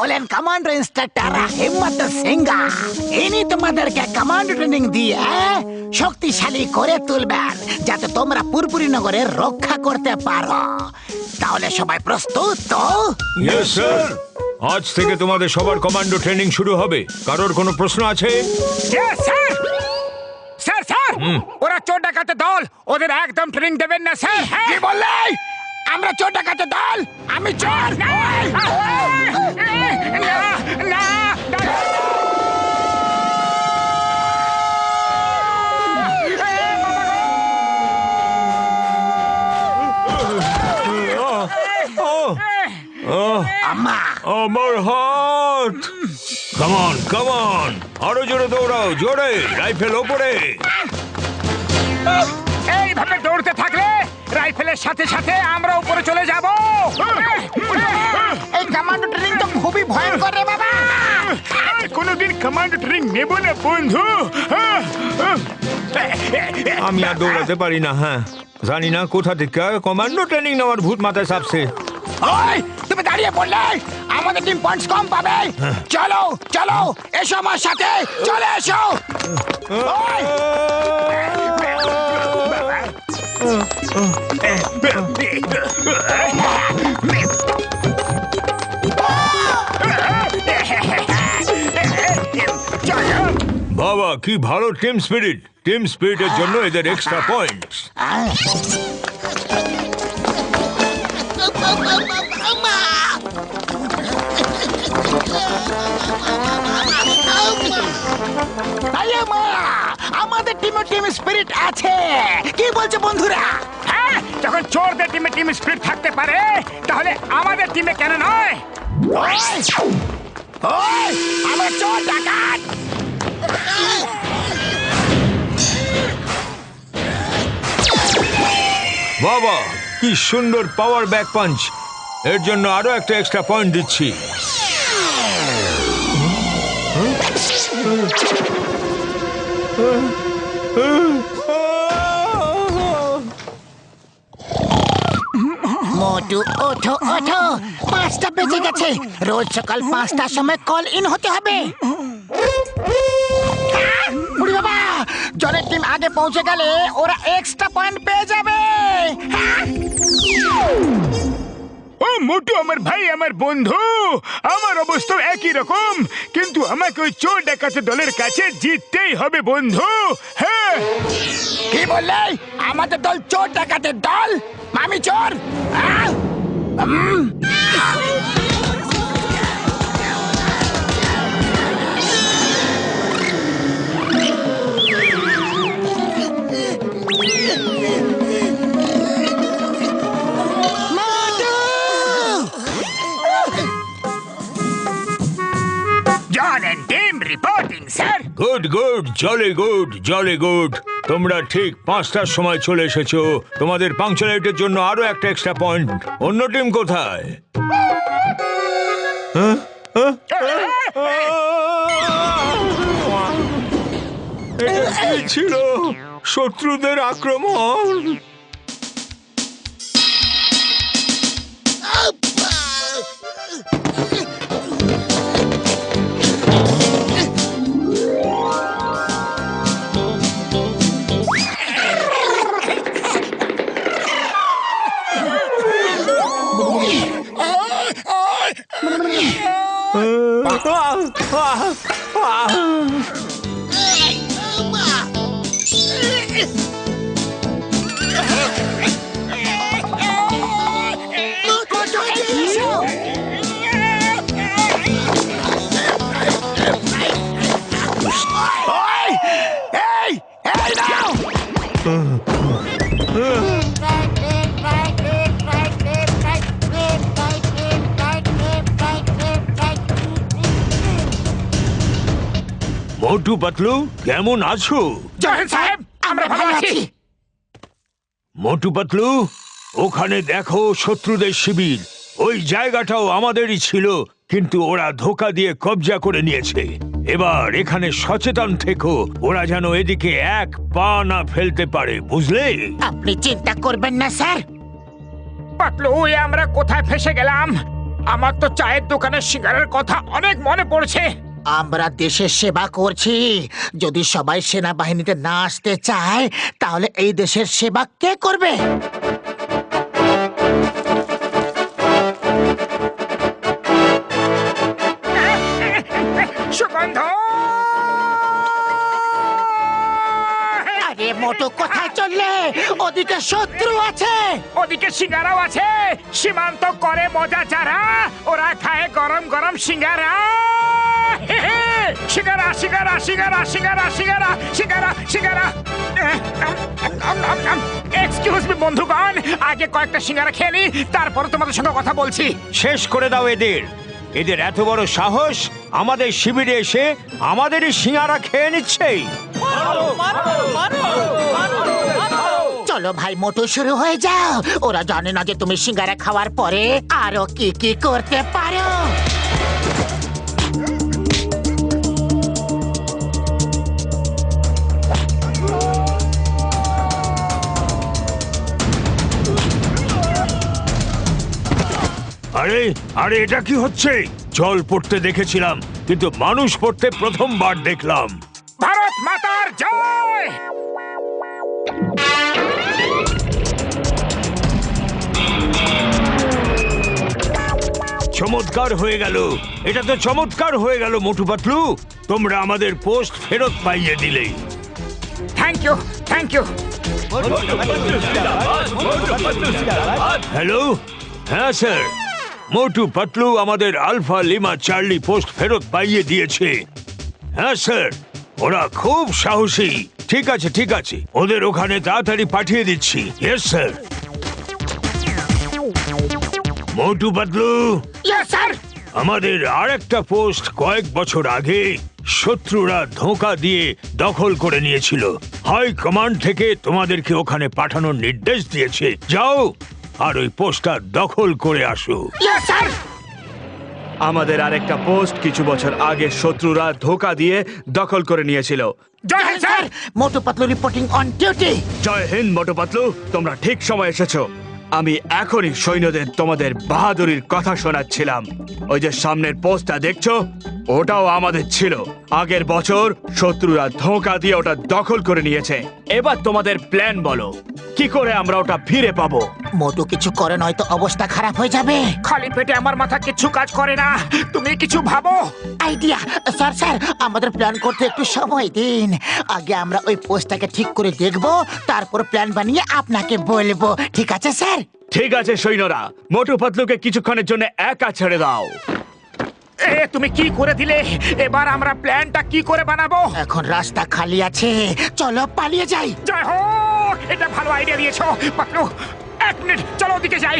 হলেন commando instructor হিম্মত সিংহা। ইনি তোমাদেরকে কমান্ডো ট্রেনিং দিয়ে শক্তিশালী করে তুলবেন, যাতে তোমরা পুরপুরি নগরে রক্ষা করতে পারো। তাহলে সবাই প্রস্তুত তো? Yes sir. আজ থেকে তোমাদের সবার কমান্ডো ট্রেনিং শুরু হবে। কারোর কোনো প্রশ্ন আছে? Yes, sir. স্যার স্যার, ওরা চোর ডাকাতের দল, ওদের একদম ট্রেনিং দেবেন না স্যার। কি বললে? আমরা চোর ডাকাতের দল? আমি চোর? আম্মা, আমার হাত! কামন কামন, আরো জোরে দৌড়াও, জোরে, রাইফেল ওপরে। এইভাবে দৌড়তে থাকলে রাইফেলের সাথে সাথে আমরা উপরে চলে যাব। এই কমান্ডো ট্রেনিং তো খুবই ভয়ঙ্কর রে বাবা। কোনোদিন কমান্ডো ট্রেনিং নেব না বন্ধু। আমি আর দৌড়াতে পারি না। হ্যাঁ, জানি না কোথা থেকে কমান্ডো ট্রেনিং নেওয়ার ভূত মাথায় চাপছে। ওই, তুমি দাঁড়িয়ে পড়লে আমাদের টিম পয়েন্টস কম পাবে। চলো চলো, এসো আমার সাথে, চলে এসো। ওই, বাবা, কি ভালো টিম স্পিরিট! টিম স্পিরিটের জন্য এদের এক্সট্রা পয়েন্টস। আমাদের টিমে টিম স্পিরিট আছে। কি বলছে বন্ধুরা? হ্যাঁ, যখন চোরদের টিমে টিম স্পিরিট থাকতে পারে, তাহলে আমাদের টিমে কেন নয়? ওই, ওই, আমরা চোর ডাকাত। বাবা, কি সুন্দর পাওয়ার ব্যাক পাঞ্চ! এর জন্য আরো একটা এক্সট্রা পয়েন্ট দিচ্ছি। মোটু, ওঠো ওঠো, 5টা বেজে গেছে। রোজ সকাল 5টার সময় কল ইন হতে হবে। বুড়ি বাবা, জনের টিম আগে পৌঁছে গেলে ওরা এক্সট্রা পয়েন্ট পেয়ে যাবে। ও মোটু আমার ভাই, আমার বন্ধু, আমার অবস্থা একই রকম, কিন্তু আমাকে ওই চোর ডাকাতের দলের কাছে জিততেই হবে বন্ধু। হ্যাঁ, কি বললে? আমাদের দল চোর ডাকাতের দল? আমি চোর? John and team reporting sir. Good good, jolly good, jolly good. তোমরা ঠিক 5টার সময় চলে এসেছো। তোমাদের পাংচুয়ালিটির জন্য আরো একটা এক্সট্রা পয়েন্ট। অন্য টিম কোথায়? এটা কি ছিল? শত্রুদের আক্রমণ! মোটু পাতলু, কেমন আছো? জয়েন সাহেব, আমরা ভালো আছি। মোটু পাতলু, ওখানে দেখো শত্রুদের শিবির। ওই জায়গাটাও আমাদেরই ছিল, কিন্তু ওরা ধোঁকা দিয়ে কবজা করে নিয়েছে। এবার এখানে সচেতন থেকো, ওরা যেন এদিকে এক পা না ফেলতে পারে, বুঝলে? আপনি চিন্তা করবেন না স্যার। পাতলু, আমরা কোথায় ফেসে গেলাম? আমার তো চায়ের দোকানের সিঙ্গারের কথা অনেক মনে পড়ছে। আমরা দেশের সেবা করছি, যদি সবাই সেনাবাহিনীতে না আসতে চায় তাহলে এই দেশের সেবা কে করবে? সুগন্ধ! আরে মোটু, কোথায় চললে? ওদিকে শত্রু আছে। ওদিকে সিঙ্গারাও আছে। সীমান্ত করে মজা যারা, ওরা খায় গরম গরম সিঙ্গারা। সিঙ্গারা সিঙ্গারা সিঙ্গারা সিঙ্গারা সিঙ্গারা সিঙ্গারা সিঙ্গারা। এক্সকিউজ মি বন্ধুগণ, আগে কয়েকটা সিঙ্গারা খেয়ে নি, তারপর তোমাদের সঙ্গে কথা বলছি। শেষ করে দাও এদের। এদের এত বড় সাহস আমাদের শিবিরে এসে আমাদেরই সিঙ্গারা খেয়ে নিচ্ছে। চলো ভাই মোটু, শুরু হয়ে যাও। ওরা জানে না যে তুমি সিঙ্গারা খাওয়ার পরে আরো কি কি করতে পারো। আরে আরে, এটা কি হচ্ছে? জল পড়তে দেখেছিলাম, কিন্তু মানুষ পড়তে প্রথমবার দেখলাম। ভারত মাতার জয়! চমৎকার হয়ে গেল, এটা তো চমৎকার হয়ে গেল মোটু পাতলু। তোমরা আমাদের পোস্ট ফেরত পাইয়ে দিলে। Thank you, thank you. Hello, হ্যাঁ স্যার, মোটু পাতলু আমাদের আলফা লিমা চার্লি পোস্ট ফেরত পাইয়ে দিয়েছে। হ্যাঁ স্যার, ওরা খুব সাহসী। ঠিক আছে ঠিক আছে, ওদের ওখানে তাড়াতাড়ি পাঠিয়ে দিচ্ছি। Yes sir. Motu Patlu, yes sir. আমাদের আরেকটা পোস্ট কয়েক বছর আগে শত্রুরা ধোঁকা দিয়ে দখল করে নিয়েছিল। হাই কমান্ড থেকে তোমাদেরকে ওখানে পাঠানোর নির্দেশ দিয়েছে। যাও আর ওই পোস্টটা দখল করে আসো। Yes sir. আমাদের আরেকটা পোস্ট কিছু বছর আগে শত্রুরা ধোঁকা দিয়ে দখল করে নিয়েছিল। Jai Hind sir. Motu Patlu reporting on duty. Jai Hind Motu Patlu, তোমরা ঠিক সময় এসেছো। আমি এখনই সৈন্যদের তোমাদের বাহাদুরির কথা শোনাচ্ছিলাম। ওই যে সামনের পোস্টটা দেখছো, ওটাও আমাদের ছিল। আগের বছর শত্রুরা ধোঁকা দিয়ে ওটা দখল করে নিয়েছে। এবার তোমাদের প্ল্যান বলো, কি করে আমরা ওটা ফিরে পাবো? মোটু কিছু করে নয়তো অবস্থা খারাপ হয়ে যাবে। খালি পেটে আমার মাথা কিছু কাজ করে না, তুমি কিছু ভাবো। আইডিয়া। স্যার স্যার, আমাদের প্ল্যান করতে একটু সময় দিন। আগে আমরা ওই পোস্টটাকে ঠিক করে দেখব, তারপর প্ল্যান বানিয়ে আপনাকে বলবো। ঠিক আছে স্যার? ঠিক আছে সৈন্যরা, মোটু পাতলুকে কিছুক্ষণের জন্য একা ছেড়ে দাও। তুমি কি করে দিলে? এবার আমরা প্ল্যানটা কি করে বানাবো? এখন রাস্তা খালি আছে, চলো পালিয়ে যাই। জয় হোক, এটা ভালো আইডিয়া দিয়েছো পাতলু। এক মিনিট, চলো ওদিকে যাই।